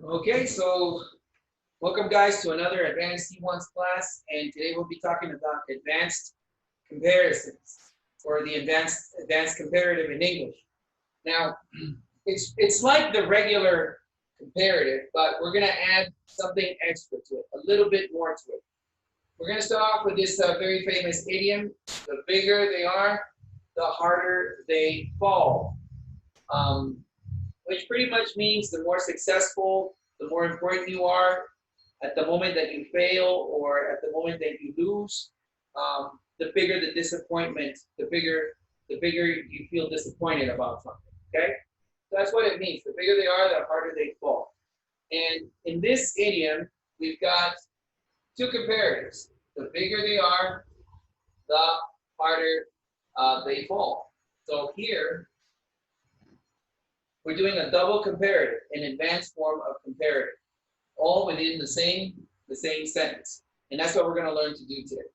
Okay, so welcome guys to another Advanced C1's class, and today we'll be talking about advanced comparisons, or the advanced comparative in English. Now, it's like the regular comparative, but we're going to add something extra to it, a little bit more to it. We're going to start off with this very famous idiom: the bigger they are, the harder they fall. Which pretty much means the more successful, the more important you are at the moment that you fail or at the moment that you lose, the bigger the disappointment, the bigger you feel disappointed about something. Okay, so that's what it means. The bigger they are, the harder they fall. And in this idiom, we've got two comparatives. The bigger they are, the harder they fall. So here, we're doing a double comparative, an advanced form of comparative, all within the same sentence. And that's what we're going to learn to do today.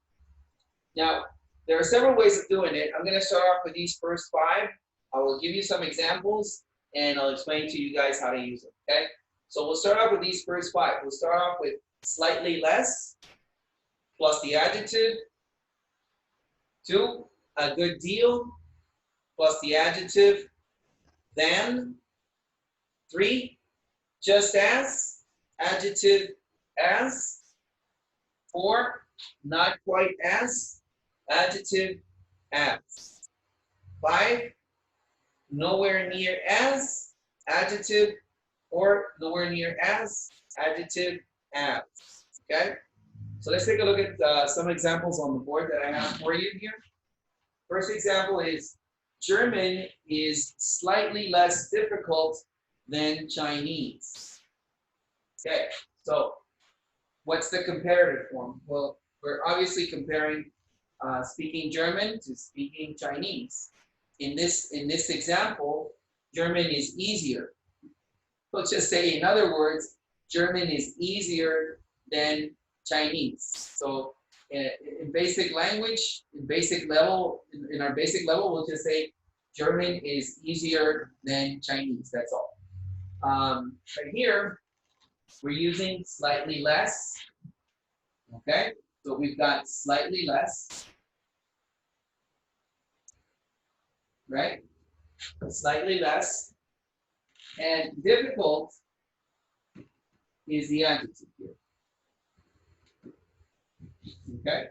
Now, there are several ways of doing it. I'm going to start off with these first five. I will give you some examples, and I'll explain to you guys how to use them, okay? So we'll start off with these first five. We'll start off with slightly less, plus the adjective. 2, a good deal, plus the adjective, than. 3, just as, adjective, as. 4, not quite as, adjective, as. 5, nowhere near as, adjective, or nowhere near as, adjective, as. Okay? So let's take a look at some examples on the board that I have for you here. First example is German is slightly less difficult than Chinese. Okay, so what's the comparative form? Well, we're obviously comparing speaking German to speaking Chinese. In this example, German is easier. Let's just say, in other words, German is easier than Chinese. So in basic language, in our basic level, we'll just say German is easier than Chinese. That's all. Right here, we're using slightly less. Okay, so we've got slightly less, right? Slightly less, and difficult is the adjective here. Okay,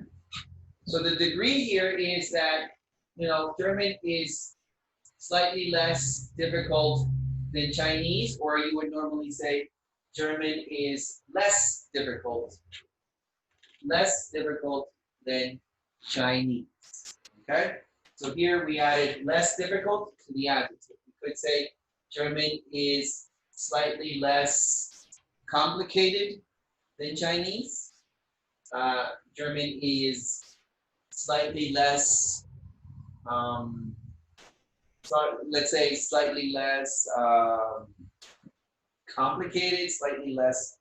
so the degree here is that, German is slightly less difficult than Chinese, or you would normally say German is less difficult than Chinese. Okay, so here we added less difficult to the adjective. We could say German is slightly less complicated than Chinese. German is slightly less, let's say slightly less complicated, slightly less,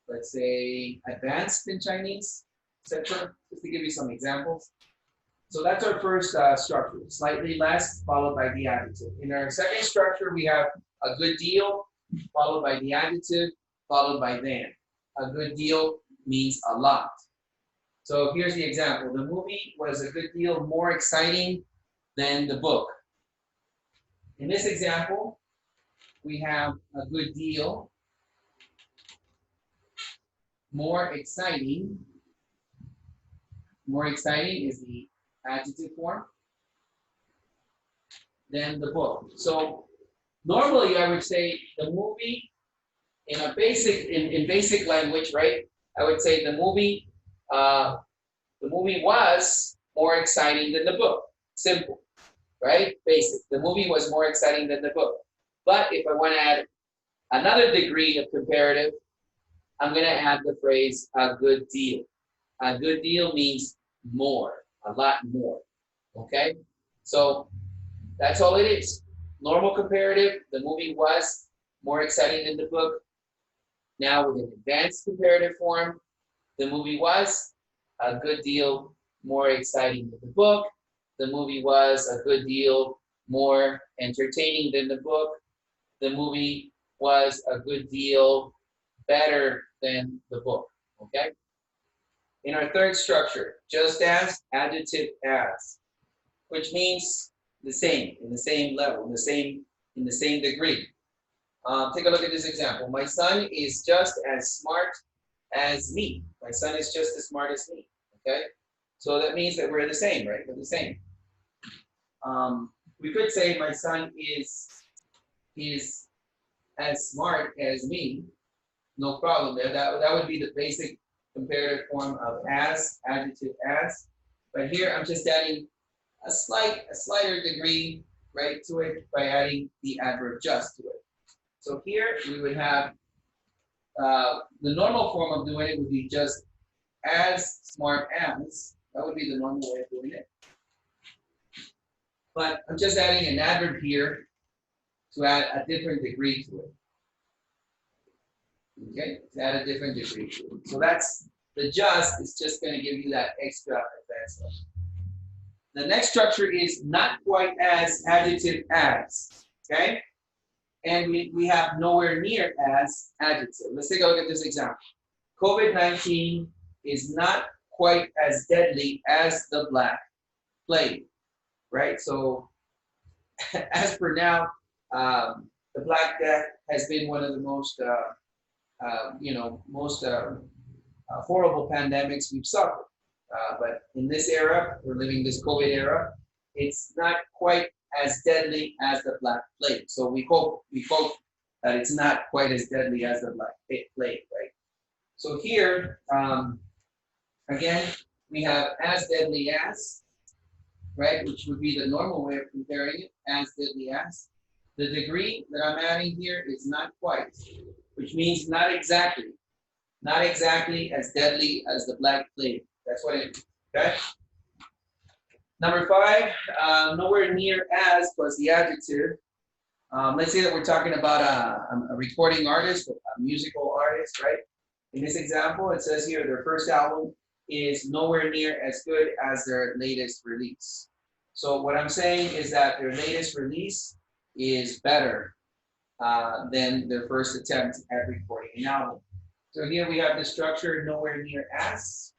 let's say, advanced than Chinese, etc. Just to give you some examples. So that's our first structure, slightly less, followed by the adjective. In our second structure, we have a good deal, followed by the adjective, followed by than. A good deal means a lot. So here's the example. The movie was a good deal more exciting than the book. In this example, we have a good deal more exciting. More exciting is the adjective form than the book. So normally I would say the movie in basic language, right? I would say the movie was more exciting than the book. Simple, right? Basic. The movie was more exciting than the book. But if I want to add another degree of comparative, I'm going to add the phrase a good deal. A good deal means more, a lot more. Okay? So that's all it is. Normal comparative, the movie was more exciting than the book. Now with an advanced comparative form, the movie was a good deal more exciting than the book. The movie was a good deal more entertaining than the book. The movie was a good deal better than the book, okay? In our third structure, just as, adjective as, which means the same, in the same level, in the same degree. Take a look at this example. My son is just as smart as me. My son is just as smart as me, okay? So that means that we're the same, right? We're the same. We could say my son is as smart as me. No problem there. That would be the basic comparative form of as, adjective as. But here I'm just adding a slighter degree, right, to it by adding the adverb just to it. So here we would have the normal form of doing it would be just as smart as. That would be the normal way of doing it. But I'm just adding an adverb here to add a different degree to it. Okay, to add a different degree to it. So that's the just is just going to give you that extra advanced level. The next structure is not quite as, adjective as. Okay, and we have nowhere near as adjective. Let's take a look at this example. COVID-19 is not quite as deadly as the Black Plague, right? So as per now, the Black Death has been one of the most, horrible pandemics we've suffered. But in this era, we're living this COVID era, it's not quite as deadly as the Black Plague. So we hope that it's not quite as deadly as the Black Plague, right? So here, again, we have as deadly as, right, which would be the normal way of comparing it, as deadly as. The degree that I'm adding here is not quite, which means not exactly as deadly as the Black Plague. That's what it is, okay? Number 5, nowhere near as plus the adjective. Let's say that we're talking about a recording artist, a musical artist, right? In this example, it says here their first album is nowhere near as good as their latest release. So what I'm saying is that their latest release is better than their first attempt at recording an album. So here we have the structure nowhere near as.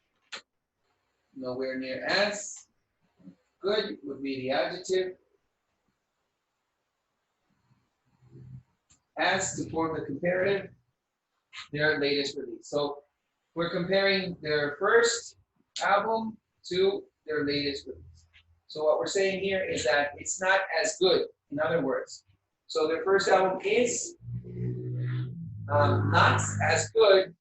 Nowhere near as. Good would be the adjective. As to form the comparative, their latest release. So we're comparing their first album to their latest release. So what we're saying here is that it's not as good, in other words. So their first album is not as good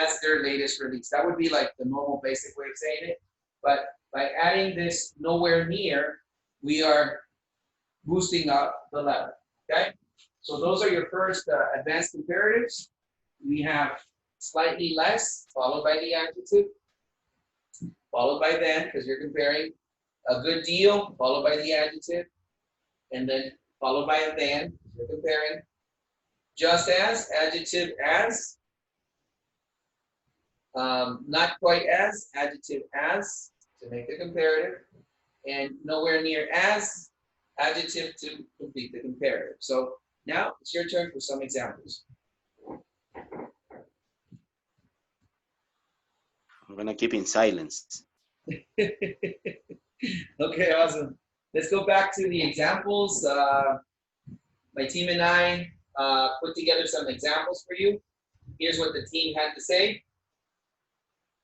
as their latest release. That would be like the normal basic way of saying it. But by adding this nowhere near, we are boosting up the level, okay? So those are your first advanced comparatives. We have slightly less, followed by the adjective, followed by than, because you're comparing a good deal, followed by the adjective, and then followed by a than, you're comparing just as, adjective as, not quite as, adjective as, to make the comparative, and nowhere near as, adjective to complete the comparative. So now it's your turn for some examples. I'm gonna keep in silence. Okay, awesome. Let's go back to the examples. My team and I put together some examples for you. Here's what the team had to say.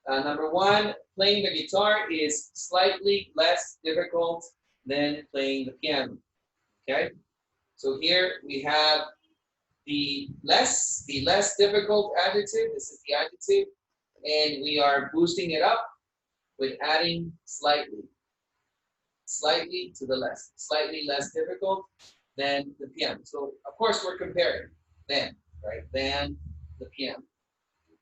Number 1, playing the guitar is slightly less difficult than playing the piano. Okay, so here we have the less difficult adjective. This is the adjective, and we are boosting it up with adding slightly to the less, slightly less difficult than the piano. So of course we're comparing than, right? Than the piano.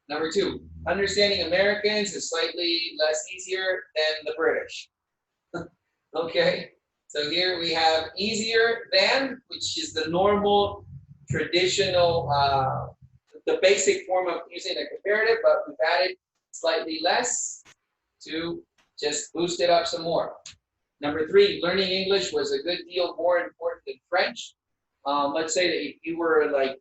Number 2, understanding Americans is slightly less easier than the British. Okay, so here we have easier than, which is the normal, traditional, the basic form of using a comparative, but we've added slightly less to just boost it up some more. Number 3, learning English was a good deal more important than French. Let's say that if you were like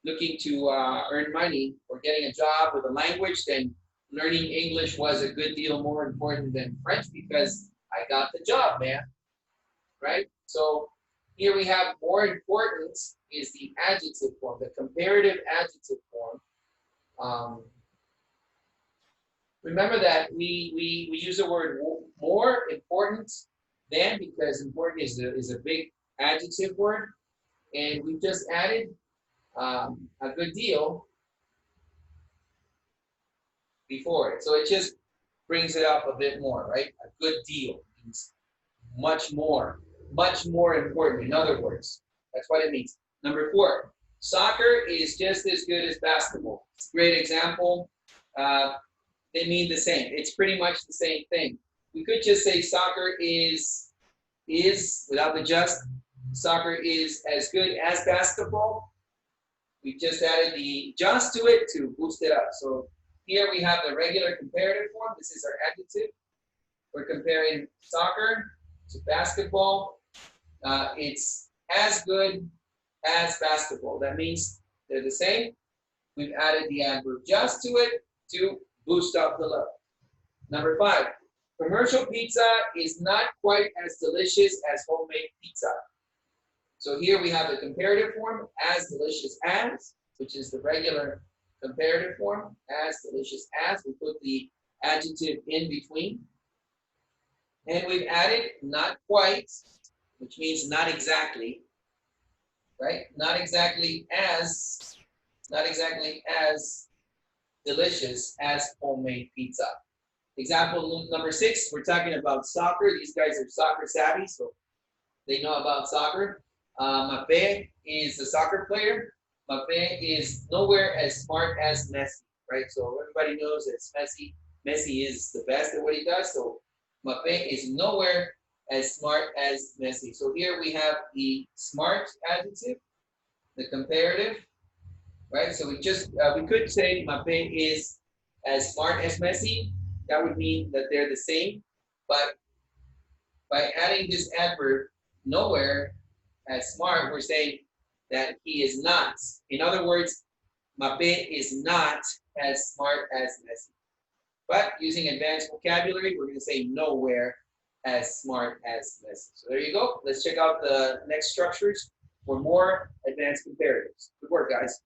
looking to earn money or getting a job with a language, then learning English was a good deal more important than French because I got the job, man. Right? So here we have more important is the adjective form, the comparative adjective form. Remember that we use the word more important than because important is a big adjective word, and we just added a good deal before it. So it just brings it up a bit more, right? A good deal means much more important. In other words, that's what it means. Number 4, soccer is just as good as basketball. It's a great example. They mean the same. It's pretty much the same thing. We could just say soccer is without the just. Soccer is as good as basketball. We just added the just to it to boost it up. So here we have the regular comparative form. This is our adjective. We're comparing soccer to basketball. It's as good as basketball. That means they're the same. We've added the adverb just to it to boost up the level. Number 5, commercial pizza is not quite as delicious as homemade pizza. So here we have the comparative form, as delicious as, which is the regular comparative form, as delicious as. We put the adjective in between. And we've added not quite, which means not exactly, right? Not exactly as delicious as homemade pizza. Example number 6, we're talking about soccer. These guys are soccer savvy, so they know about soccer. Mbappé is a soccer player. Mbappé is nowhere as smart as Messi, right? So everybody knows that Messi. Messi is the best at what he does. So Mbappé is nowhere as smart as Messi. So here we have the smart adjective, the comparative, right? So we could say Mbappé is as smart as Messi. That would mean that they're the same. But by adding this adverb, nowhere as smart, we're saying that he is not. In other words, Mbappé is not as smart as Messi. But using advanced vocabulary, we're going to say nowhere as smart as Messi. So there you go. Let's check out the next structures for more advanced comparatives. Good work, guys.